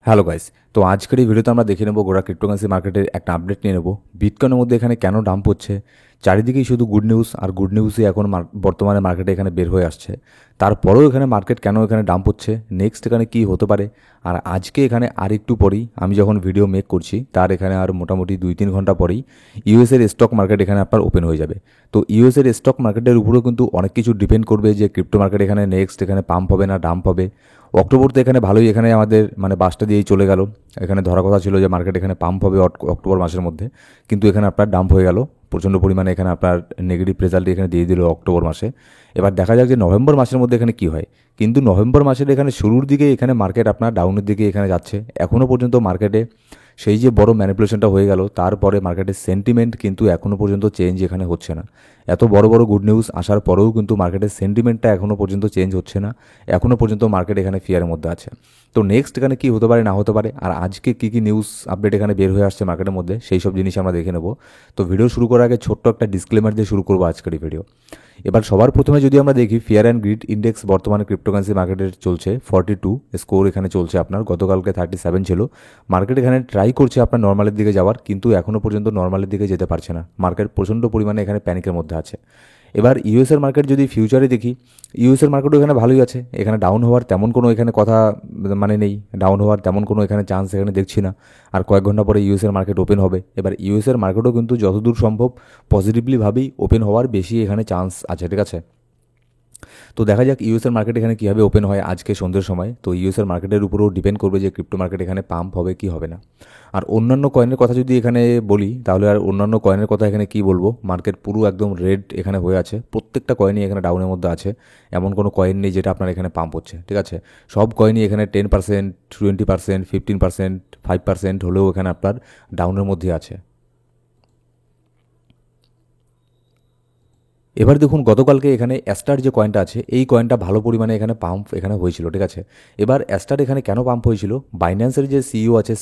Hello guys. তো আজকের এই ভিডিওতে আমরা দেখে নেব গোড়া ক্রিপ্টোকারেন্সি মার্কেটের একটা আপডেট নিয়ে নেব। বিটকয়েনের মধ্যে এখানে কেন ডাম্প হচ্ছে, চারিদিকেই শুধু গুড নিউজ আর গুড নিউজই এখন বর্তমানে মার্কেটে এখানে বের হয়ে আসছে। তারপরেও এখানে মার্কেট কেন এখানে ডাম্প হচ্ছে, নেক্সট এখানে কি হতে পারে। আর আজকে এখানে আর একটু পরেই আমি যখন ভিডিও মেক করছি তার এখানে আর মোটামুটি 2-3 ঘন্টা পরেই ইউএসের স্টক মার্কেট এখানে আপনার ওপেন হয়ে যাবে। তো ইউএসের স্টক মার্কেটের উপরেও কিন্তু অনেক কিছু ডিপেন্ড করবে যে ক্রিপ্টো মার্কেট এখানে নেক্সট এখানে পাম্প হবে না ডাম্প হবে। অক্টোবর তো এখানে ভালোই এখানে আমাদের বাসটা দিয়েই চলে গেল। এখানে ধরা কথা ছিল যে মার্কেট এখানে পাম্প হবে অক্টোবর মাসের মধ্যে, কিন্তু এখানে আপনার ডাম্প হয়ে গেল প্রচণ্ড পরিমাণে। এখানে আপনার নেগেটিভ রেজাল্ট এখানে দিয়ে দিল অক্টোবর মাসে। এবার দেখা যাক যে নভেম্বর মাসের মধ্যে এখানে কি হয়। কিন্তু নভেম্বর মাসের এখানে শুরুর দিকে এখানে মার্কেট আপনার ডাউনের দিকে এখানে যাচ্ছে। এখনও পর্যন্ত মার্কেটে সেই যে বড় ম্যানিপুলেশনটা হয়ে গেল তারপরে মার্কেটের সেন্টিমেন্ট কিন্তু এখনও পর্যন্ত চেঞ্জ এখানে হচ্ছে না। এত বড় বড় গুড নিউজ আসার পরেও কিন্তু মার্কেটের সেন্টিমেন্টটা এখনও পর্যন্ত চেঞ্জ হচ্ছে না। এখনও পর্যন্ত মার্কেট এখানে ফিয়ারের মধ্যে আছে। তো নেক্সট এখানে কি হতে পারে না হতে পারে, আর আজকে কী কী নিউজ আপডেট এখানে বের হয়ে আসছে মার্কেটের মধ্যে, সেই সব জিনিস আমরা দেখে নেব। তো ভিডিও শুরু করার আগে ছোট্ট একটা ডিসক্লেমার দিয়ে শুরু করবো আজকের এই ভিডিও। এবার সবার প্রথমে যদি আমরা দেখি ফিয়ার অ্যান্ড গ্রিড ইন্ডেক্স বর্তমানে ক্রিপ্টোকারেন্সি মার্কেটের চলছে 42 স্কোর এখানে চলছে আপনার। গতকালকে 37 ছিল। মার্কেট এখানে ট্রাই করছে আপনার নর্মালের দিকে যাওয়ার, কিন্তু এখনও পর্যন্ত নর্মালের দিকে যেতে পারছে না। মার্কেট প্রচণ্ড পরিমাণে এখানে প্যানিকের মধ্যে আছে। এবার ইউএসের মার্কেট যদি ফিউচারে দেখি, ইউএসের মার্কেটও এখানে ভালোই আছে। এখানে ডাউন হওয়ার তেমন কোনো এখানে কথা নেই, ডাউন হওয়ার তেমন কোনো এখানে চান্স এখানে দেখছি না। আর কয়েক ঘন্টা পরে ইউএসের মার্কেট ওপেন হবে। এবার ইউএসের মার্কেটও কিন্তু যতদূর সম্ভব পজিটিভলিভাবেই ওপেন হওয়ার বেশি এখানে চান্স আছে, ঠিক আছে। তো দেখা যাক ইউএসের মার্কেট এখানে কীভাবে ওপেন হয় আজকে সন্ধ্যের সময়। তো ইউএসের মার্কেটের উপরেও ডিপেন্ড করবে যে ক্রিপ্টো মার্কেট এখানে পাম্প হবে কি হবে না। আর অন্যান্য কয়েনের কথা যদি এখানে বলি তাহলে আর অন্যান্য কয়েনের কথা এখানে কি বলবো, মার্কেট পুরো একদম রেড এখানে হয়ে আছে। প্রত্যেকটা কয়েনই এখানে ডাউনের মধ্যে আছে। এমন কোনো কয়েন নেই যেটা আপনার এখানে পাম্প হচ্ছে, ঠিক আছে। সব কয়েনই এখানে 10%, 20%, 15%, 5% হলেও এখানে আপনার ডাউনের মধ্যে আছে। এবার দেখুন গতকালকে এখানে অ্যাস্টার যে কয়েনটা আছে এই কয়েনটা ভালো পরিমাণে এখানে পাম্প এখানে হয়েছিল, ঠিক আছে। এবার অ্যাস্টার এখানে কেন পাম্প হয়েছিল, বাইন্যান্সের যে সিইও আছে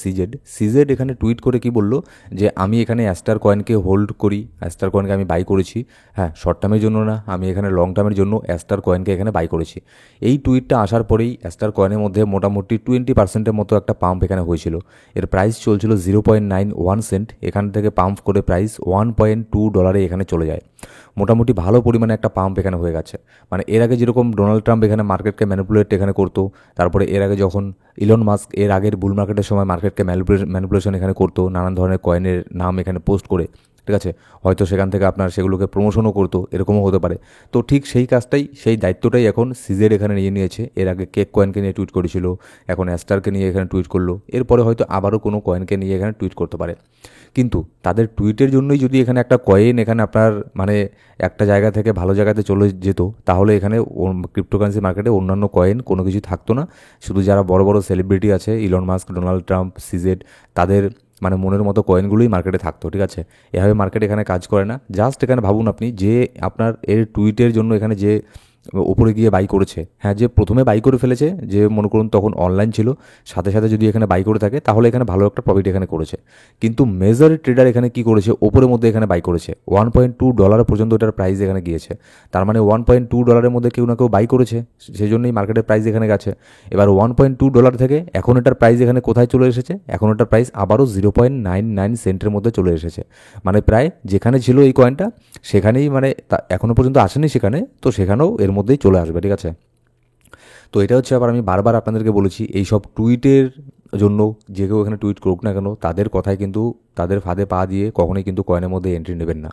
সিজেড এখানে টুইট করে কি বললো যে আমি এখানে অ্যাস্টার কয়েনকে হোল্ড করি, অ্যাস্টার কয়েনকে আমি বাই করেছি। হ্যাঁ, শর্ট টার্মের জন্য না, আমি এখানে লং টার্মের জন্য অ্যাস্টার কয়েনকে এখানে বাই করেছি। এই টুইটটা আসার পরেই অ্যাস্টার কয়েনের মধ্যে মোটামুটি 20%-এর মতো একটা পাম্প এখানে হয়েছিল। এর প্রাইস চলছিল 0.91 সেন্ট, এখান থেকে পাম্প করে প্রাইস $1.2 এখানে চলে যায়। মোটামুটি ভালো পরিমাণে একটা পাম্প এখানে হয়ে গেছে। এর আগে যেরকম ডোনাল্ড ট্রাম্প এখানে মার্কেটকে ম্যানিপুলেট এখানে করতো, তারপরে এর আগে যখন ইলন মাস্ক এর আগের বুল মার্কেটের সময় মার্কেটকে ম্যানিপুলেশন এখানে করতো নানান ধরনের কয়েনের নাম এখানে পোস্ট করে, ঠিক আছে। হয়তো সেখান থেকে আপনার সেগুলোকে প্রমোশনও করতো, এরকমও হতে পারে। তো ঠিক সেই কাজটাই, সেই দায়িত্বটাই এখন সিজেড এখানে নিয়ে নিয়েছে। এর আগে কেক কয়েনকে নিয়ে টুইট করেছিল, এখন অ্যাস্টারকে নিয়ে এখানে টুইট করলো, এরপরে হয়তো আবারও কোনো কয়েনকে নিয়ে এখানে টুইট করতে পারে। কিন্তু তাদের টুইটের জন্যই যদি এখানে একটা কয়েন এখানে আপনার একটা জায়গা থেকে ভালো জায়গাতে চলে যেত, তাহলে এখানে ক্রিপ্টোকারেন্সি মার্কেটে অন্যান্য কয়েন কোনো কিছু থাকতো না। শুধু যারা বড় বড় সেলিব্রিটি আছে, Elon Musk, Donald Trump, CZ, তাদের মনের মতো কয়েনগুলোই মার্কেটে থাকতো, ঠিক আছে। এভাবে মার্কেট এখানে কাজ করে না। জাস্ট এখানে ভাবুন আপনি যে আপনার এর টুইটের জন্য এখানে যে উপরে গিয়ে বাই করেছে, হ্যাঁ, যে প্রথমে বাই করে ফেলেছে, যে মনে করুন তখন অনলাইন ছিল, সাথে সাথে যদি এখানে বাই করে থাকে তাহলে এখানে ভালো একটা প্রফিট এখানে করেছে। কিন্তু মেজর ট্রেডার এখানে কি করেছে, ওপরের মধ্যে এখানে বাই করেছে। $1.2 পর্যন্ত এটার প্রাইস এখানে গিয়েছে। তার মানে $1.2 মধ্যে কেউ না কেউ বাই করেছে, সেই জন্যই মার্কেটের প্রাইস এখানে গেছে। এবার $1.2 থেকে এখন এটার প্রাইস এখানে কোথায় চলে এসেছে, এখন এটার প্রাইস আবারও 0.99 সেন্টের মধ্যে চলে এসেছে। প্রায় যেখানে ছিল এই কয়েনটা সেখানেই এখনও পর্যন্ত আসেনি সেখানে, তো সেখানেও এর মধ্যেই চলে আসবে, ঠিক আছে। তো এটা হচ্ছে, আবার আমি বারবার আপনাদেরকে বলেছি, এই সব টুইটের জন্য যে কেউ এখানে টুইট করুক না কেন, তাদের কথায় কিন্তু, তাদের ফাঁদে পা দিয়ে কখনোই কিন্তু কয়েনের মধ্যে এন্ট্রি নেবেন না।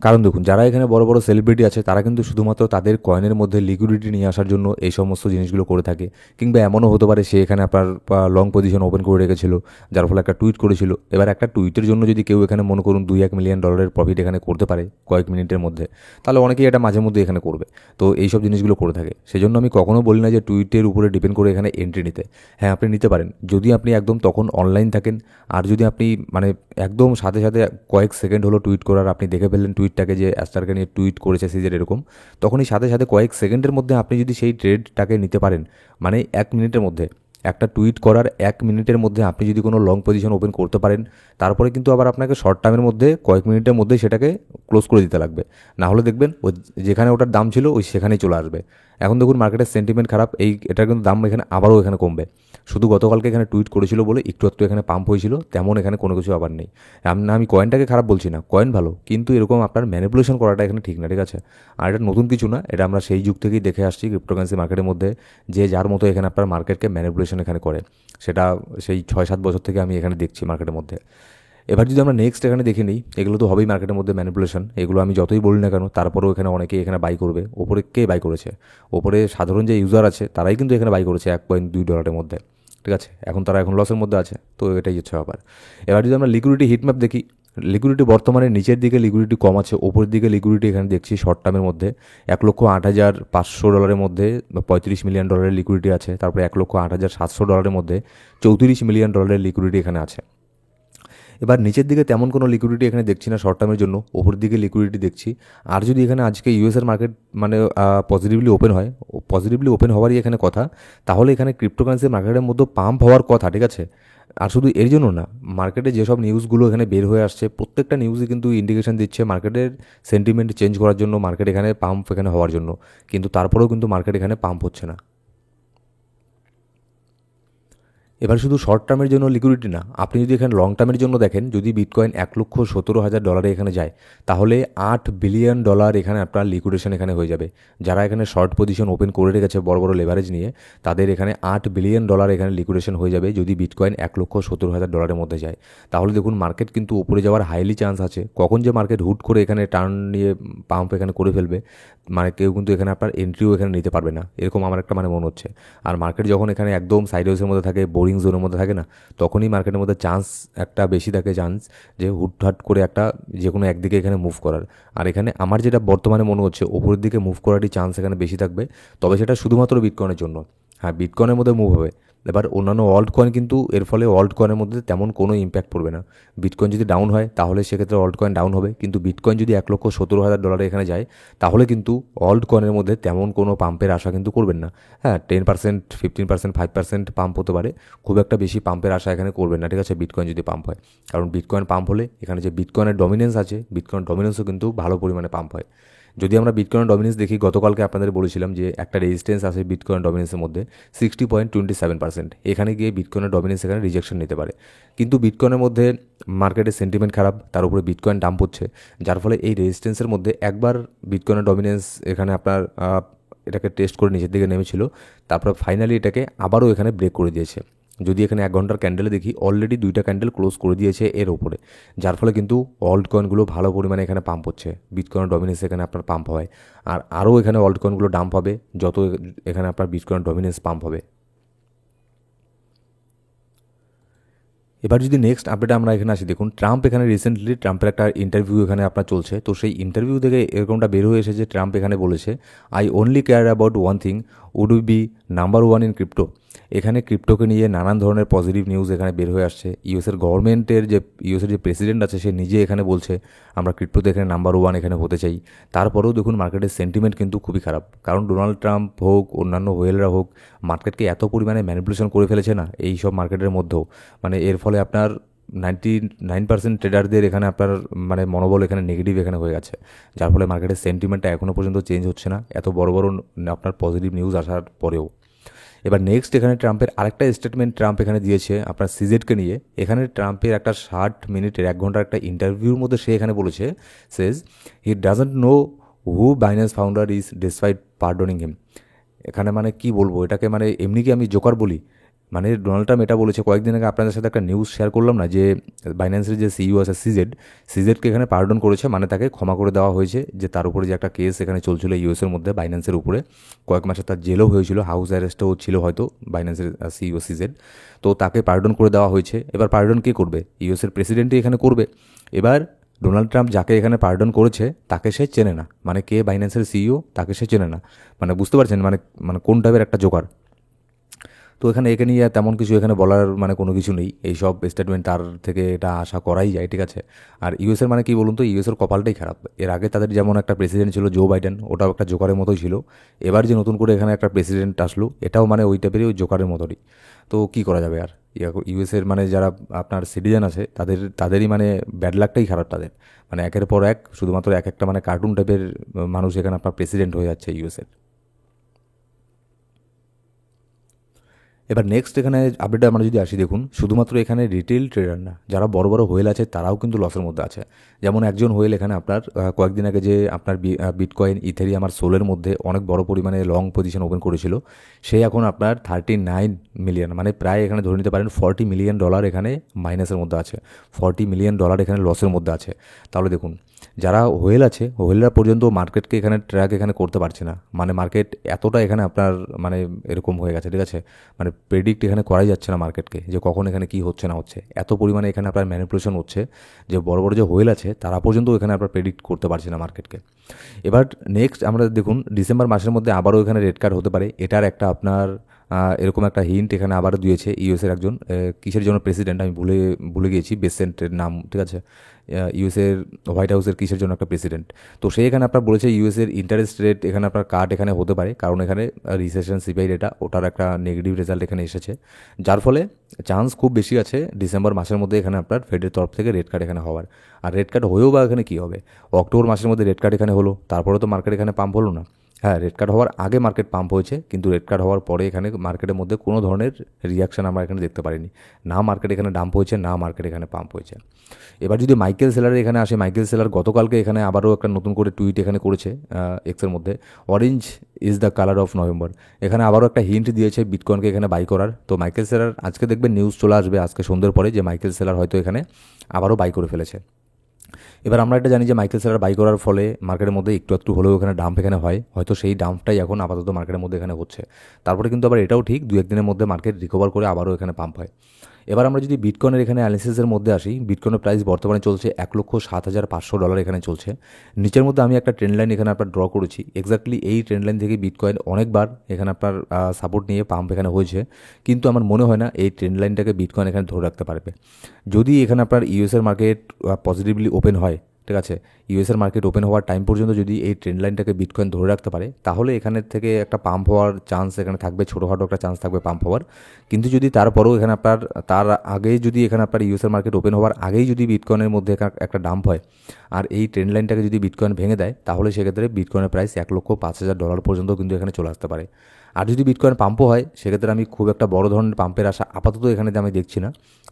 কারণ দেখুন, যারা এখানে বড় বড় সেলিব্রিটি আছে তারা কিন্তু শুধুমাত্র তাদের কয়েনের মধ্যে লিকুইডিটি নিয়ে আসার জন্য এই সমস্ত জিনিসগুলো করে থাকে। কিংবা এমনও হতে পারে সে এখানে আপনার লং পজিশন ওপেন করে রেখেছিল, যার ফলে একটা টুইট করেছিল। এবার একটা টুইটের জন্য যদি কেউ এখানে মনে করুন $2-1 মিলিয়ন প্রফিট এখানে করতে পারে কয়েক মিনিটের মধ্যে, তাহলে অনেকেই এটা মাঝে মধ্যে এখানে করবে। তো এই সব জিনিসগুলো করে থাকে। সেজন্য আমি কখনো বলি না যে টুইটের উপরে ডিপেন্ড করে এখানে এন্ট্রি নিতে। হ্যাঁ, আপনি নিতে পারেন যদি আপনি একদম তখন অনলাইন থাকেন। আর যদি আপনি একদম সাথে সাথে কয়েক সেকেন্ড হলো টুইট করার, আপনি দেখে ফেললেন টুইটটাকে যে অ্যাস্টারকে নিয়ে টুইট করেছে সিজের এরকম, তখনই সাথে সাথে কয়েক সেকেন্ডের মধ্যে আপনি যদি সেই ট্রেডটাকে নিতে পারেন, 1 মিনিটের মধ্যে, একটা টুইট করার 1 মিনিটের মধ্যে আপনি যদি কোনো লং পজিশন ওপেন করতে পারেন, তারপরে কিন্তু আবার আপনাকে শর্ট টার্মের মধ্যে কয়েক মিনিটের মধ্যে সেটাকে ক্লোজ করে দিতে লাগবে। না হলে দেখবেন ও যেখানে ওটার দাম ছিল ওই সেখানেই চলে আসবে। এখন দেখুন মার্কেটের সেন্টিমেন্ট খারাপ, এটার কিন্তু দাম এখানে আবারও এখানে কমবে। শুধু গতকালকে এখানে টুইট করেছিল বলে একটু এখানে পাম্প হয়েছিল, তেমন এখানে কোনো কিছু আবার নেই। আমি কয়েনটাকে খারাপ বলছি না, কয়েন ভালো, কিন্তু এরকম আপনার ম্যানিপুলেশন করাটা এখানে ঠিক না, ঠিক আছে। আর এটা নতুন কিছু না, এটা আমরা সেই যুগ থেকেই দেখে আসছি ক্রিপ্টোকারেন্সি মার্কেটের মধ্যে, যে যার মতো এখানে আপনার মার্কেটকে ম্যানিপুলেশন এখানে করে, সেটা সেই 6-7 বছর থেকে আমি এখানে দেখছি মার্কেটের মধ্যে। এবার যদি আমরা নেক্সট এখানে দেখে নিই, এগুলো তো হবেই মার্কেটের মধ্যে ম্যানিপুলেশন, এগুলো আমি যতই বলি না কেন তারপরেও এখানে অনেকেই এখানে বাই করবে। ওপরে কে বাই করেছে? ওপরে সাধারণ যে ইউজার আছে তারাই কিন্তু এখানে বাই করেছে $1.2 মধ্যে, ঠিক আছে। এখন তারা এখন লসের মধ্যে আছে, তো এটাই হচ্ছে ব্যাপার। এবার যদি আমরা লিকুইডিটি হিটম্যাপ দেখি, লিকুইডিটি বর্তমানে নিচের দিকে লিকুইডিটি কম আছে, ওপরের দিকে লিকুইডিটি এখানে দেখছি শর্ট টার্মের মধ্যে $1,08,500 মধ্যে $35 মিলিয়ন লিকুইডিটি আছে। তারপরে $1,08,700 মধ্যে $34 মিলিয়ন লিকুইডিটি এখানে আছে। এবার নিচের দিকে তেমন কোনো লিকুইডিটি এখানে দেখছি না শর্ট টার্মের জন্য, ওপরের দিকে লিকুইডিটি দেখছি। আর যদি এখানে আজকে ইউএসের মার্কেট মানে পজিটিভলি ওপেন হয়, পজিটিভলি ওপেন হওয়ারই এখানে কথা, তাহলে এখানে ক্রিপ্টোকারেন্সি মার্কেটের মধ্যে পাম্প হওয়ার কথা, ঠিক আছে। আর শুধু এর জন্য না, মার্কেটে যেসব নিউজগুলো এখানে বের হয়ে আসছে প্রত্যেকটা নিউজই কিন্তু ইন্ডিকেশন দিচ্ছে মার্কেটের সেন্টিমেন্ট চেঞ্জ করার জন্য, মার্কেট এখানে পাম্প এখানে হওয়ার জন্য, কিন্তু তারপরেও কিন্তু মার্কেট এখানে পাম্প হচ্ছে না। এবার শুধু শর্ট টার্মের জন্য লিকুইডিটি না, আপনি যদি এখানে লং টার্মের জন্য দেখেন, যদি বিটকয়েন $1,17,000 এখানে যায়, তাহলে $8 বিলিয়ন এখানে আপনার লিকুইডেশন এখানে হয়ে যাবে। যারা এখানে শর্ট পজিশন ওপেন করে রেখেছে বড় বড় লেভারেজ নিয়ে, তাদের এখানে $8 বিলিয়ন এখানে লিকুইডেশন হয়ে যাবে যদি বিটকয়েন $1,17,000 মধ্যে যায়। তাহলে দেখুন মার্কেট কিন্তু উপরে যাওয়ার হাইলি চান্স আছে। কখন যে মার্কেট হুট করে এখানে টার্ন নিয়ে পাম্প এখানে করে ফেলবে, মানে কেউ কিন্তু এখানে আপনার এন্ট্রিও এখানে নিতে পারবে না, এরকম আমার একটা মানে মনে হচ্ছে। আর মার্কেট যখন এখানে একদম সাইডওয়েজের মধ্যে থাকে, বোরিং জোনের মধ্যে থাকে না, তখনই মার্কেটের মধ্যে চান্স একটা বেশি থাকে, চান্স যে হুটহাট করে একটা যে কোনো একদিকে এখানে মুভ করার। আর এখানে আমার যেটা বর্তমানে মনে হচ্ছে ওপরের দিকে মুভ করারই চান্স এখানে বেশি থাকবে, তবে সেটা শুধুমাত্র বিটকয়েনের জন্য। হ্যাঁ, বিটকয়েনের মধ্যে মুভ হবে। এবার অন্যান্য অল্ট কয়েন কিন্তু এর ফলে অল্ট কয়েনের মধ্যে তেমন কোনো ইম্প্যাক্ট পড়বে না। বিটকয়েন যদি ডাউন হয় তাহলে সেক্ষেত্রে অল্ট কয়েন ডাউন হবে, কিন্তু বিটকয়েন যদি $1,17,000 এখানে যায়, তাহলে কিন্তু অল্ট কয়েনের মধ্যে তেমন কোনো পাম্পের আশা কিন্তু করবেন না। হ্যাঁ, 10%, 15%, 5% পাম্প হতে পারে, খুব একটা বেশি পাম্পের আশা এখানে করবেন না, ঠিক আছে, বিটকয়েন যদি পাম্প হয়। কারণ বিটকয়েন পাম্প হলে এখানে যে বিটকয়েনের ডমিনেন্স আছে, বিটকয়েন ডমিনেন্সও কিন্তু ভালো পরিমাণে পাম্প হয়। যদি আমরা বিটকয়েন ডমিনেন্স দেখি, গতকালকে আপনাদের বলেছিলাম যে একটা রেজিস্ট্যান্স আছে বিটকয়েন ডমিনেন্সের মধ্যে 60.27%। এখানে গিয়ে বিটকয়েনের ডমিনেন্স এখানে রিজেকশন নিতে পারে, কিন্তু বিটকয়েনের মধ্যে মার্কেটের সেন্টিমেন্ট খারাপ, তার উপরে বিটকয়েন ডাম্প হচ্ছে, যার ফলে এই রেজিস্ট্যান্সের মধ্যে একবার বিটকয়েনের ডমিনেন্স এখানে আপনার এটাকে টেস্ট করে নিচের দিকে নেমেছিল, তারপর ফাইনালি এটাকে আবারও এখানে ব্রেক করে দিয়েছে। যদি এখানে 1 ঘন্টার ক্যান্ডেলে দেখি, অলরেডি 2টা ক্যান্ডেল ক্লোজ করে দিয়েছে এর ওপরে, যার ফলে কিন্তু অল্ট কয়েনগুলো ভালো পরিমাণে এখানে পাম্প হচ্ছে, বিটকয়েন ডমিনেন্স এখানে আপনার পাম্প হয়। আর আরও এখানে অল্ট কয়েনগুলো ডাম্প হবে যত এখানে আপনার বিটকয়েন ডমিনেন্স পাম্প হবে। এবার যদি নেক্সট আপডেট আমরা এখানে আসি, দেখুন ট্রাম্প এখানে রিসেন্টলি ট্রাম্পের একটা ইন্টারভিউ এখানে আপনার চলছে, তো সেই ইন্টারভিউ থেকে এরকমটা বের হয়ে এসেছে, ট্রাম্প এখানে বলেছে, I only care about one thing, would be number one in crypto. এখানে ক্রিপ্টোকে নিয়ে নানান ধরনের পজিটিভ নিউজ এখানে বের হয়ে আসছে। ইউএসের গভর্নমেন্টের যে ইউএসের যে প্রেসিডেন্ট আছে সে নিজে এখানে বলছে আমরা ক্রিপ্টোতে এখানে নাম্বার ওয়ান এখানে হতে চাই। তারপরেও দেখুন মার্কেটের সেন্টিমেন্ট কিন্তু খুবই খারাপ, কারণ ডোনাল্ড ট্রাম্প হোক, অন্যান্য হোয়েলরা হোক, মার্কেটকে এত পরিমাণে ম্যানিপুলেশন করে ফেলেছে না এই সব মার্কেটের মধ্যেও, মানে এর ফলে আপনার 99% ট্রেডারদের এখানে আপনার মানে মনোবল এখানে নেগেটিভ এখানে হয়ে গেছে, যার ফলে মার্কেটের সেন্টিমেন্টটা এখনও পর্যন্ত চেঞ্জ হচ্ছে না এত বড় বড় আপনার পজিটিভ নিউজ আসার পরেও। এবার নেক্সট এখানে ট্রাম্পের আরেকটা স্টেটমেন্ট ট্রাম্প এখানে দিয়েছে আপনার সিজেডকে নিয়ে। এখানে ট্রাম্পের একটা 60 মিনিটের 1 ঘন্টার একটা ইন্টারভিউর মধ্যে সে এখানে বলেছে, সেজ he doesn't know who Binance founder is despite pardoning him. এখানে মানে কি বলবো, এটাকে মানে এমনি কি আমি জোকার বলি, মানে ডোনাল্ড ট্রাম্প এটা বলেছে। কয়েকদিন আগে আপনাদের সাথে একটা নিউজ শেয়ার করলাম না, যে বাইন্যান্সের যে সিইও আছে সিজেডকে এখানে পার্ডন করেছে, মানে তাকে ক্ষমা করে দেওয়া হয়েছে, যে তার উপরে যে একটা কেস এখানে চলছিল ইউএসের মধ্যে বাইন্যান্সের উপরে, কয়েক মাসে তার জেলও হয়েছিল, হাউস অ্যারেস্টও ছিল হয়তো বাইন্যান্সের সিইও সিজেড, তো তাকে পার্ডন করে দেওয়া হয়েছে। এবার পার্ডন কে করবে? ইউএসের প্রেসিডেন্টই এখানে করবে। এবার ডোনাল্ড ট্রাম্প যাকে এখানে পার্ডন করেছে তাকে সে চেনে না, মানে কে বাইন্যান্সের সিইও তাকে সে চেনে না, মানে বুঝতে পারছেন মানে মানে কোন টাইপের একটা জোকার। তো এখানে একে নিয়ে তেমন কিছু এখানে বলার মানে কোনো কিছু নেই, এইসব স্টেটমেন্ট তার থেকে এটা আশা করাই যায়, ঠিক আছে। আর ইউএসের মানে কি বলুন তো, ইউএসের কপালটাই খারাপ। এর আগে তাদের যেমন একটা প্রেসিডেন্ট ছিল জো বাইডেন, ওটাও একটা জোকারের মতোই ছিল। এবার যে নতুন করে এখানে একটা প্রেসিডেন্ট আসলো, এটাও মানে ওই টাইপেরই, ওই জোকারের মতোই। তো কি করা যাবে আর, ইউএসের মানে যারা আপনার সিটিজেন আছে তাদেরই মানে ব্যাড লাকটাই খারাপ তাদের, মানে একের পর এক শুধুমাত্র এক একটা মানে কার্টুন টাইপের মানুষ এখানে আপনার প্রেসিডেন্ট হয়ে যাচ্ছে ইউএসের। এবার নেক্সট এখানে আপডেটে আমরা যদি আসি, দেখুন শুধুমাত্র এখানে রিটেল ট্রেডার না, যারা বড় বড় হোয়েল আছে তারাও কিন্তু লসের মধ্যে আছে। যেমন একজন হোয়েল এখানে আপনার কয়েকদিন আগে যে আপনার বিটকয়েন, ইথেরিয়াম আর সোলের মধ্যে অনেক বড় পরিমাণে লং পজিশন ওপেন করেছিল, সে এখন আপনার 39 মিলিয়ন, মানে প্রায় এখানে ধরে নিতে পারেন $40 মিলিয়ন এখানে মাইনাসের মধ্যে আছে, $40 মিলিয়ন এখানে লসের মধ্যে আছে। তাহলে দেখুন যারা হোয়েল আছে, হোয়েলরা পর্যন্ত মার্কেটকে এখানে ট্র্যাক এখানে করতে পারছে না, মানে মার্কেট এতটা এখানে আপনার মানে এরকম হয়ে গেছে, ঠিক আছে, মানে প্রেডিক্ট এখানে করাই যাচ্ছে না মার্কেটকে যে কখন এখানে কি হচ্ছে না হচ্ছে, এত পরিমাণে এখানে আপনার ম্যানিপুলেশন হচ্ছে যে বড় বড় যে হোয়েল আছে তারা পর্যন্ত এখানে আপনার প্রেডিক্ট করতে পারছে না মার্কেটকে। এবার নেক্সট আমরা দেখুন ডিসেম্বর মাসের মধ্যে আবারও এখানে রেড কার্ড হতে পারে, এটার একটা আপনার এরকম একটা হিন্ট এখানে আবারও দিয়েছে ইউএসের একজন কিসের জন্য প্রেসিডেন্ট, আমি ভুলে গিয়েছি বেসেন্টের নাম, ঠিক আছে, ইউএসের হোয়াইট হাউসের কিসের জন্য একটা প্রেসিডেন্ট। তো সে এখানে আপনার বলেছে ইউএসের ইন্টারেস্ট রেট এখানে আপনার কাট এখানে হতে পারে, কারণ এখানে রিসেশন সিপিআই ডেটা ওটার একটা নেগেটিভ রেজাল্ট এখানে এসেছে, যার ফলে চান্স খুব বেশি আছে ডিসেম্বর মাসের মধ্যে এখানে আপনার ফেডের তরফ থেকে রেড কার্ড এখানে হওয়ার। আর রেড কার্ড হয়েও বা এখানে কী হবে, অক্টোবর মাসের মধ্যে রেড কার্ড এখানে হলো, তারপরে তো মার্কেট এখানে পাম্প হলো না। হ্যাঁ, রেড কার্ড হওয়ার আগে মার্কেট পাম্প হয়েছে, কিন্তু রেড কার্ড হওয়ার পরে এখানে মার্কেটের মধ্যে কোনো ধরনের রিয়াকশন আমরা এখানে দেখতে পারিনি, না মার্কেট এখানে ডাম্প হয়েছে না মার্কেট এখানে পাম্প হয়েছে। এবার যদি মাইকেল সেলারের এখানে আসে, মাইকেল সেলার গতকালকে এখানে আবারও একটা নতুন করে টুইট এখানে করেছে এক্সের মধ্যে, orange is the colour of November, এখানে আবারও একটা হিন্ট দিয়েছে বিটকয়েনকে এখানে বাই করার। তো মাইকেল সেলার আজকে দেখবেন নিউজ চলে আসবে আজকে সন্ধ্যের পরে যে মাইকেল সেলার হয়তো এখানে আবারও বাই করে ফেলেছে। এবার আমরা এটা জানি যে মাইকেল সেলার বাই করার ফলে মার্কেটের মধ্যে একটু একটু হলেও এখানে ডাম্প এখানে হয়, হয়তো সেই ডাম্পটাই এখন আপাতত মার্কেটের মধ্যে এখানে হচ্ছে। তারপরে কিন্তু আবার এটাও ঠিক 2-1 দিনের মধ্যে মার্কেট রিকভার করে আবারও এখানে পাম্প হয়। এবার আমরা যদি বিটকয়েনের এখানে অ্যানালিসিসের মধ্যে আসি, বিটকয়েনের প্রাইস বর্তমানে চলছে $1,07,500 এখানে চলছে। নিচের মধ্যে আমি একটা ট্রেন্ড লাইন এখানে আপনার ড্র করেছি, এক্স্যাক্টলি এই ট্রেন্ড লাইন থেকে বিটকয়েন অনেকবার এখানে আপনার সাপোর্ট নিয়ে পাম্প এখানে হয়েছে, কিন্তু আমার মনে হয় না এই ট্রেন্ড লাইনটাকে বিটকয়েন এখানে ধরে রাখতে পারবে। যদি এখানে আপনার ইউএসের মার্কেট পজিটিভলি ওপেন হয়, ঠিক আছে, ইউএসের মার্কেট ওপেন হওয়ার টাইম পর্যন্ত যদি এই ট্রেন্ড লাইনটাকে বিটকয়েন ধরে রাখতে পারে, তাহলে এখানের থেকে একটা পাম্প হওয়ার চান্স এখানে থাকবে, ছোটোখাটো একটা চান্স থাকবে পাম্প হওয়ার। কিন্তু যদি তারপরেও এখানে আপনার তার আগেই যদি এখানে আপনার ইউএসের মার্কেট ওপেন হওয়ার আগেই যদি বিটকয়েনের মধ্যে একটা ডাম্প হয় আর এই ট্রেন্ড লাইনটাকে যদি বিটকয়েন ভেঙে দেয়, তাহলে সেক্ষেত্রে বিটকয়েনের প্রাইস $1,05,000 পর্যন্ত কিন্তু এখানে চলে আসতে পারে। আর যদি বিটকয়েন পাম্পও হয়, সেক্ষেত্রে আমি খুব একটা বড় ধরনের পাম্পের আশা আপাতত এখানে আমি দেখছি না।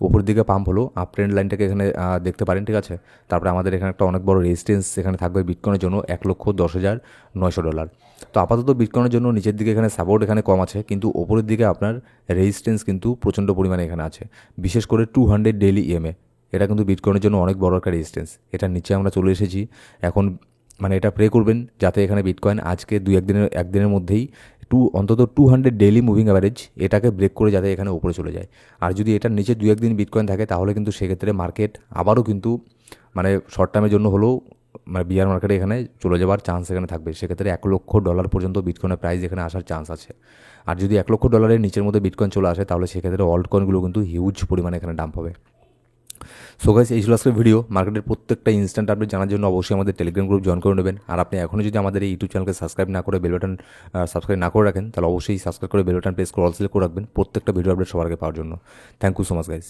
উপরের দিকে পাম্প হলো, আপ ট্রেন্ড লাইনটাকে এখানে দেখতে পারেন, ঠিক আছে। তারপরে আমাদের এখানে একটা অনেক বড় রেজিস্ট্যান্স এখানে থাকবে বিটকয়েনের জন্য $1,10,900। তো আপাতত বিটকয়েনের জন্য নিচের দিকে এখানে সাপোর্ট এখানে কম আছে, কিন্তু ওপরের দিকে আপনার রেজিস্ট্যান্স কিন্তু প্রচণ্ড পরিমাণে এখানে আছে, বিশেষ করে 200 ডেইলি ইএমএ, এটা কিন্তু বিটকয়েনের জন্য অনেক বড় একটা রেজিস্ট্যান্স। এটার নিচে আমরা চলে এসেছি এখন, মানে এটা প্রে করবেন যাতে এখানে বিটকয়েন আজকে 1 দিনের মধ্যেই অন্তত 200 ডেইলি মুভিং অ্যাভারেজ এটাকে ব্রেক করে যাতে এখানে উপরে চলে যায়। আর যদি এটার নিচে 2-1 দিন বিটকয়েন থাকে, তাহলে কিন্তু সেক্ষেত্রে মার্কেট আবারও কিন্তু মানে শর্ট টার্মের জন্য হলেও মানে বিয়ার মার্কেটে এখানে চলে যাওয়ার চান্স এখানে থাকবে। সেক্ষেত্রে $1,00,000 পর্যন্ত বিটকয়েনের প্রাইস এখানে আসার চান্স আছে। আর যদি $1,00,000 নিচের মধ্যে বিটকয়েন চলে আসে, তাহলে সেক্ষেত্রে অল্ট কয়েনগুলো কিন্তু হিউজ পরিমাণে এখানে ডাম্প হবে। সো গাইস, এই ছিল আজকের ভিডিও। মার্কেটের প্রত্যেকটা ইনস্ট্যান্ট আপডেট জানার জন্য অবশ্যই আমাদের টেলিগ্রাম গ্রুপ জয়েন করে নেবেন। আর আপনি এখনও যদি আমাদের এই ইউটিউব চ্যানেলকে সাবস্ক্রাইব না করে বেল বাটন সাবস্ক্রাইব না করে রাখেন, তাহলে অবশ্যই সাবস্ক্রাইব করে বেল বাটন প্রেস করে অল সিলেক্ট করে রাখবেন প্রত্যেকটা ভিডিও আপডেট সবার আগে পাওয়ার জন্য। Thank you so much guys.